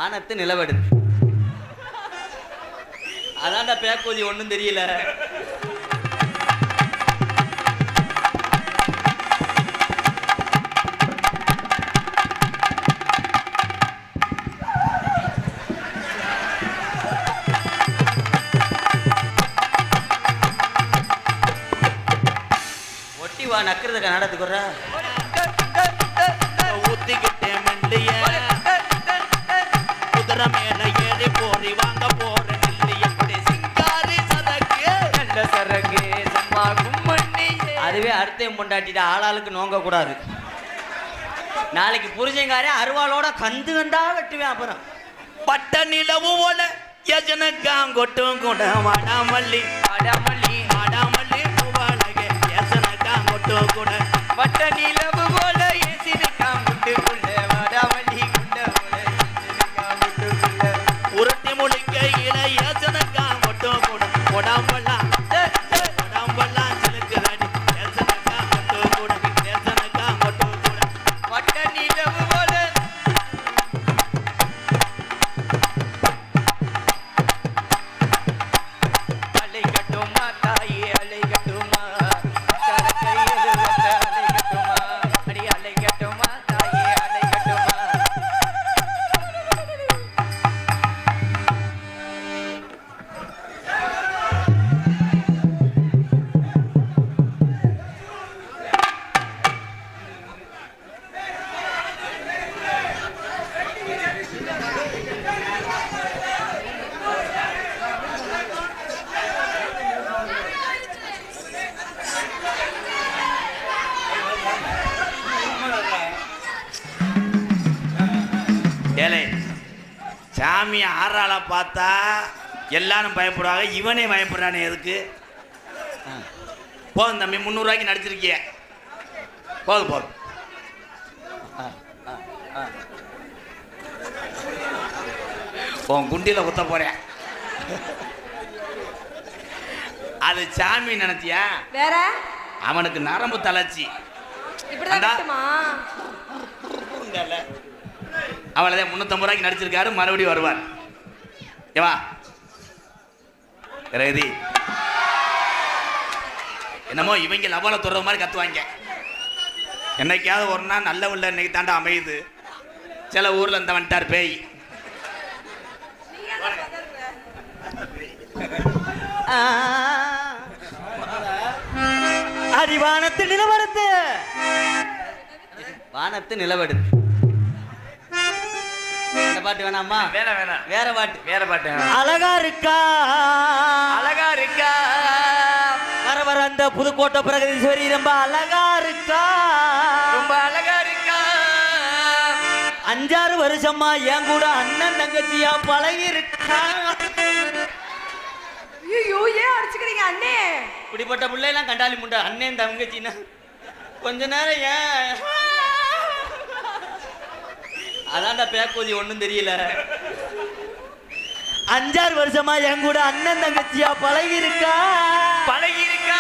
வானத்து நிலவெடுது. அதான்டா பேக்கோதி ஒன்றும் தெரியல. ஒட்டி வா நக்கிறத கன்னடத்துக்கு வர்ற ஊத்திக்கிட்டேன் மண்டிய குதிரை மேல ஏறி போறி வாங்க போற எப்படி சிங்காரி சரக்கு நல்ல சரக்கு சம்மாகும் மண்டி. அதுவே அடுத்தையும் பொண்டாட்டிட்டு ஆளாளுக்கு நோங்க கூடாது. நாளைக்கு புரிஞ்சங்காரே அருவாளோட கந்து கண்டா வெட்டுவேன். அப்புறம் பட்ட நிலவு போல யஜனக்காங்கொட்டும் கூட வாடாமல்லி வாடாமல்லி வாடாமல்லி பூவாலகே யஜனக்காங்கொட்டும் கூட பட்ட நிலவு போல யஜனக்காங்கொட்டுக்குள்ள வாடாமல்லி குண்ட போல யஜனக்காங்கொட்டுக்குள்ள உருட்டி முழிக்கையில யஜனக்காங்கொட்டும் கூட உடம்பெல்லாம் உடம்பெல்லாம் சிலுக்குதாடி யஜனக்காங்கொட்டும் கூட யஜனக்காங்கொட்டும் கூட பட்ட நிலவு போல சாமி ஆறாள பார்த்தா எல்லாரும் பயப்படுவாங்க. இவனே பயப்படுறானே எதுக்கு? போதும் தம்பி, 300 ரூபாய்க்கு நடிச்சிருக்கிய. போதும் போதும். உன் குண்டியில குத்த போறேன். அது சாமி நினைச்சியா? வேற அவனுக்கு நரம்பு தளர்ச்சி. அவளதான் 350 ரூபாய்க்கு நடிச்சிருக்காரு. மறுபடியும் வருவார். ஏவா ரதி என்னமோ இவங்க லவல தொடர மாதிரி கத்துவாங்க. என்னைக்காவது ஒரு நாள் நல்ல உள்ள இன்னைக்கு தாண்டா அமையுது. சில ஊர்ல இந்த வந்துட்டார் பேய். அடி வானத்து நிலவெடுத்து வானத்து நிலவெடுத்து. இந்த பாட்டு வேணாமா? வேணாம் வேணாம். வேற பாட்டு வேற பாட்டு. அழகா இருக்கா அழகா இருக்கா வர வர அந்த புதுக்கோட்டை பிரகதீஸ்வரி ரொம்ப அழகா இருக்கா ரொம்ப அழகா இருக்கா. 5-6 வருஷமா என் கூட அண்ணன் தங்கச்சியா பழகி இருக்கா. ஐயோ ஏன் அடிச்சுக்கிறீங்க அண்ணே? இப்படிப்பட்ட பிள்ளைலாம் கண்டாலி முண்டா அண்ணன் தங்கச்சின்னா கொஞ்ச நேரம் ஏன் அதான்டா பேக்கோதி ஒன்றும் தெரியல. 5-6 வருஷமா என் கூட அண்ணன் தங்கச்சியா பழகி இருக்கா பழகி இருக்கா.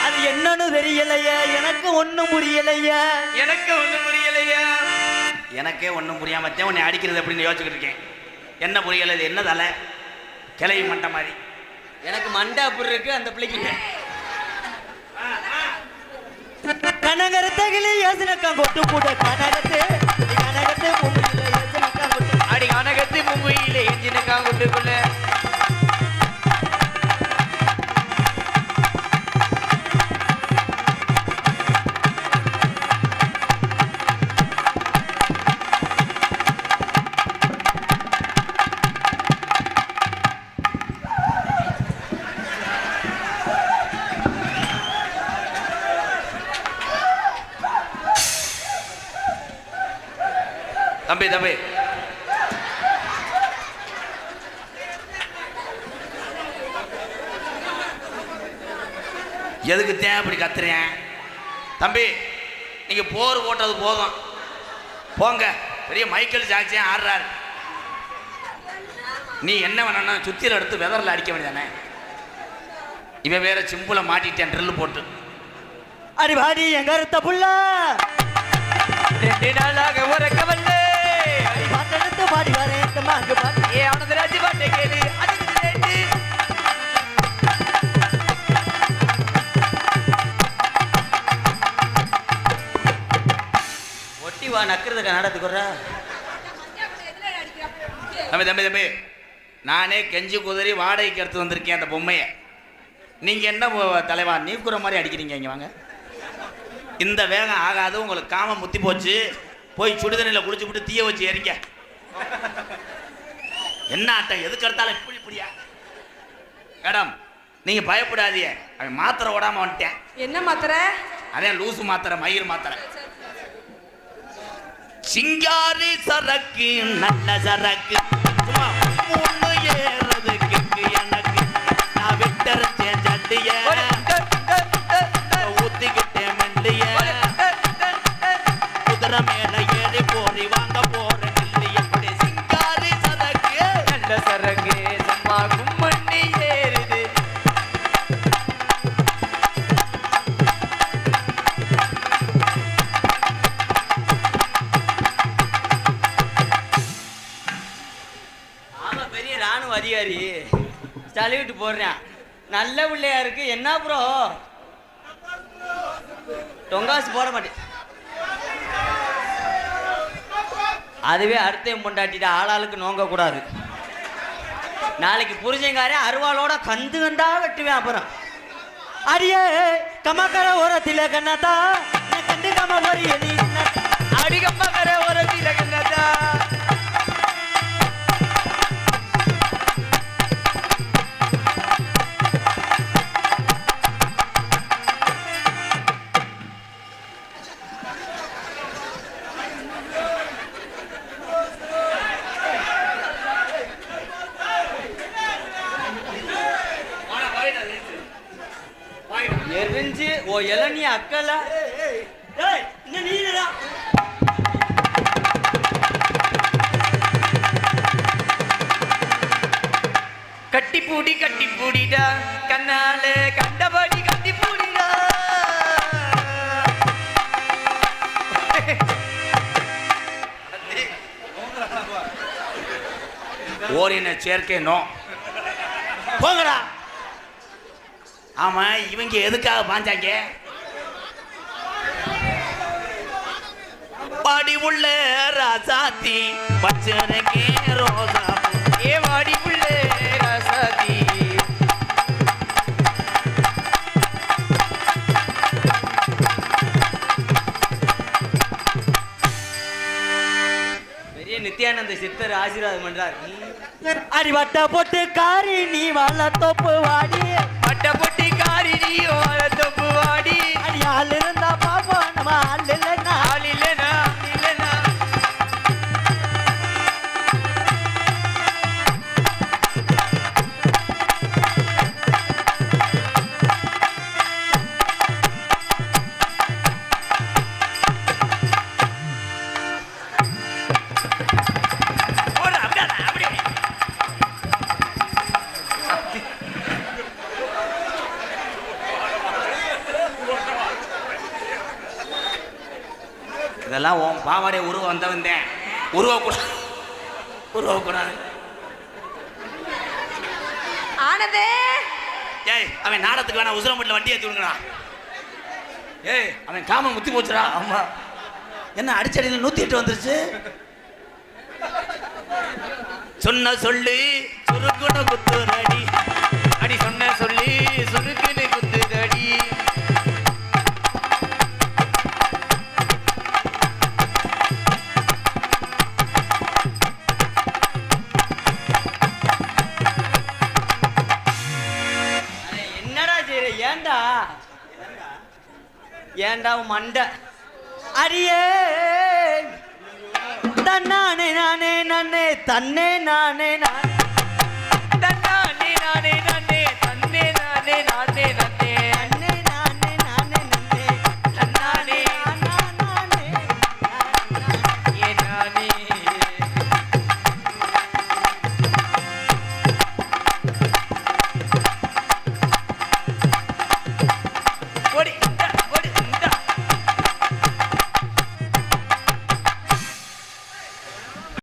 அது என்னன்னு தெரியலையே, எனக்கு ஒன்றும் புரியலையே. எனக்கு ஒன்றும் புரியலையா? எனக்கே ஒன்றும் புரியாமத்தே உன்னை அடிக்கிறது அப்படின்னு யோசிச்சுக்கிட்டு இருக்கேன். என்ன புரியலை? இது என்ன தலை கிளவி மண்டை மாதிரி. எனக்கு மண்டை அப்படி இருக்கு. அந்த பிள்ளைக்கு கனகரத்தகிலே யோசனக்கா கொட்டு கூட கனகத்து கனகத்து மும்பையில யோசனக்கா கொட்டு அடி கனகத்து மும்பையில எஞ்சினக்கா கொட்டுக்குள்ள தம்பி தம்பி எதுக்கு தேவை அப்படி கத்துறேன்? தம்பி நீங்க போர் ஓட்டது போதும் போங்க. பெரிய மைக்கேல் ஜாக்சன் ஆடுறாரு. நீ என்ன வேணா சுத்திர எடுத்து வெதரில் அடிக்க வேண்டியதானே? இவன் வேற சிம்புல மாட்டிட்டேன் ட்ரில் போட்டு. அடி வாடி எங்க இருத்த புள்ள 2 நாளாக உறக்கவல்லே அடி பாட்டெடுத்த கக்குறதுக்கு நடத்துக்கு வர்ற தம்பி தம்பி தம்பி நானே கெஞ்சி குதிரி வாடகைக்கு எடுத்து வந்திருக்கேன் அந்த பொம்மையை. நீங்க என்ன தலைவா நீக்குற மாதிரி அடிக்கிறீங்க? இங்க வாங்க. இந்த வேகம் ஆகாது, உங்களுக்கு காமம் முத்தி போச்சு. போய் சுடுதண்ணில குளிச்சு விட்டு தீய வச்சு எரிக்க. என்ன ஆட்டம் எதுக்கு எடுத்தாலும் இப்படி இப்படியா? மேடம் நீங்க பயப்படாதீங்க, அவன் மாத்திரை ஓடாம வந்துட்டேன். என்ன மாத்திரை? அதே லூசு மாத்திரை, மயிர் மாத்திரை. சிங்காரி சரக்கு நல்ல சரக்கு சும்மா மூணு ஏறதுக்கு எனக்கு நான் விட்டரைச்சேன் சட்டிய ஊத்திக்கிட்டேன் மெல்லிய குதிரை மேல ஏறி போறி வாங்க போறேன் இல்லையா? எப்படி சிங்காரி சரக்கு நல்ல சரக்கு சும்மா கும்மண்ணி ஏறுது. பெரிய ராணுவ அதிகாரி சல்யூட் போடுறேன். நல்ல பிள்ளையா இருக்கு. என்ன ப்ரோ டொங்காசு போட மாட்டேன். அதுவே அடுத்தையும் பொண்டாட்டிட்டு ஆளாளுக்கு நோங்க கூடாது. நாளைக்கு புரிஞ்சங்காரே அருவாளோட கந்து கண்டா வெட்டுவேன். அப்புறம் அடியே கமக்கர ஓரத்தில கண்ணாத்தா கண்டு கம ஒரு அடி கம்மக்கர ஓரத்தில கண்ணாத்தா எரிஞ்சு ஓ இளநீ அக்கல நீடா கட்டி பூடிடா கண்ணால கண்டபடி கட்டி பூடிடா. ஓரின சேர்க்கை நோ போங்கடா. ஆமா இவங்க எதுக்காக பாஞ்சாங்க? பாடி உள்ள ராசாத்தி பச்சனைக்கே ரோசா ஏ வாடி உள்ள ராசாத்தி பெரிய நித்யானந்த சித்தர் ஆசீர்வாதம் பண்றார். அடி வட்ட போட்டு காரி நீ வாழ தோப்பு வாடி வட்ட போட்டு காரி நீ வாழ தோப்பு வாடி. அடி ஆள் இருந்தா பாப்போம் நம்ம ஆள் இல்லைன்னா ஆள் இல்லைனா இல்லைனா இதெல்லாம் உன் பாவாடை உருவ வந்தவந்தேன். உருவக்கூடாது. ஆனதே ஏய் அவன் நாடத்துக்கு வேணா உசுரம்பட்டில் வண்டி ஏற்றி விடுங்கடா. ஏய் அவன் காம முத்தி போச்சுடா. ஆமா என்ன அடிச்சடியில் 108 வந்துருச்சு. சொன்ன சொல்லி சுருக்குன குத்துரடி அடி சொன்ன சொல்லி சுருக்குன்னு குத்துரடி. ஏண்டா மண்டை அடியே தன்னானே நானே நானே தன்னே நானே நானே